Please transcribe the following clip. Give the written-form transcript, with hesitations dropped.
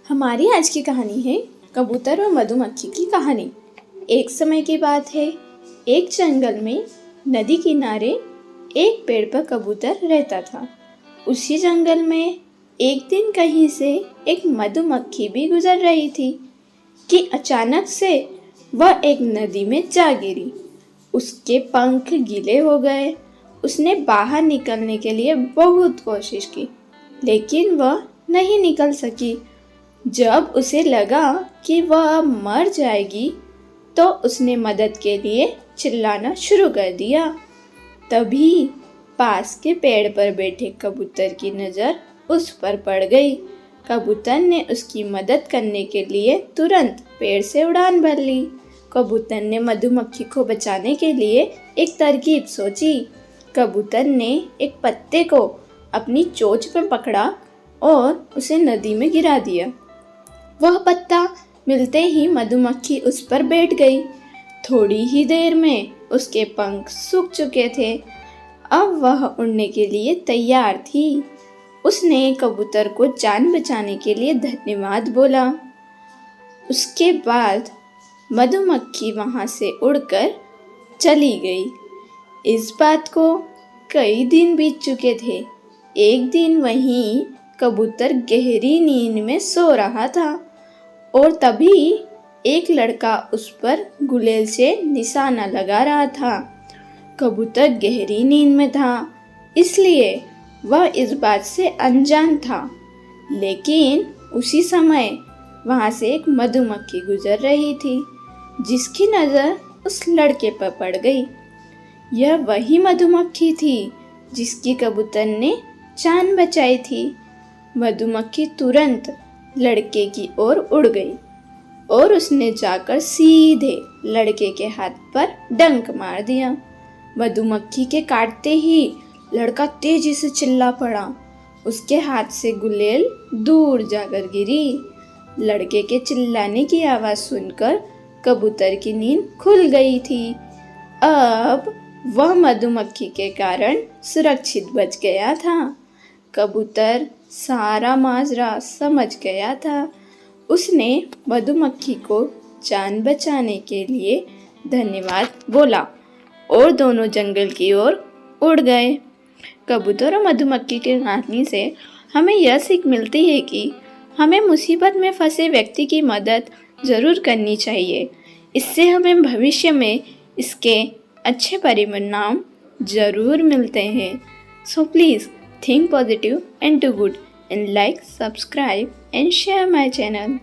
हमारी आज की कहानी है कबूतर और मधुमक्खी की कहानी। एक समय की बात है, एक जंगल में नदी किनारे एक पेड़ पर कबूतर रहता था। उसी जंगल में एक दिन कहीं से एक मधुमक्खी भी गुजर रही थी कि अचानक से वह एक नदी में जा गिरी। उसके पंख गीले हो गए। उसने बाहर निकलने के लिए बहुत कोशिश की, लेकिन वह नहीं निकल सकी। जब उसे लगा कि वह मर जाएगी, तो उसने मदद के लिए चिल्लाना शुरू कर दिया। तभी पास के पेड़ पर बैठे कबूतर की नज़र उस पर पड़ गई। कबूतर ने उसकी मदद करने के लिए तुरंत पेड़ से उड़ान भर ली। कबूतर ने मधुमक्खी को बचाने के लिए एक तरकीब सोची। कबूतर ने एक पत्ते को अपनी चोंच पर पकड़ा और उसे नदी में गिरा दिया। वह पत्ता मिलते ही मधुमक्खी उस पर बैठ गई। थोड़ी ही देर में उसके पंख सूख चुके थे। अब वह उड़ने के लिए तैयार थी। उसने कबूतर को जान बचाने के लिए धन्यवाद बोला। उसके बाद मधुमक्खी वहाँ से उड़कर चली गई। इस बात को कई दिन बीत चुके थे। एक दिन वहीं कबूतर गहरी नींद में सो रहा था और तभी एक लड़का उस पर गुलेल से निशाना लगा रहा था। कबूतर गहरी नींद में था, इसलिए वह इस बात से अनजान था। लेकिन उसी समय वहाँ से एक मधुमक्खी गुजर रही थी, जिसकी नज़र उस लड़के पर पड़ गई। यह वही मधुमक्खी थी जिसकी कबूतर ने जान बचाई थी। मधुमक्खी तुरंत लड़के की ओर उड़ गई और उसने जाकर सीधे लड़के के हाथ पर डंक मार दिया। मधुमक्खी के काटते ही लड़का तेजी से चिल्ला पड़ा। उसके हाथ से गुलेल दूर जाकर गिरी। लड़के के चिल्लाने की आवाज़ सुनकर कबूतर की नींद खुल गई थी। अब वह मधुमक्खी के कारण सुरक्षित बच गया था। कबूतर सारा माजरा समझ गया था। उसने मधुमक्खी को जान बचाने के लिए धन्यवाद बोला और दोनों जंगल की ओर उड़ गए। कबूतर और मधुमक्खी की कहानी से हमें यह सीख मिलती है कि हमें मुसीबत में फंसे व्यक्ति की मदद ज़रूर करनी चाहिए। इससे हमें भविष्य में इसके अच्छे परिणाम ज़रूर मिलते हैं। So please think positive and do good, and like, subscribe and share my channel.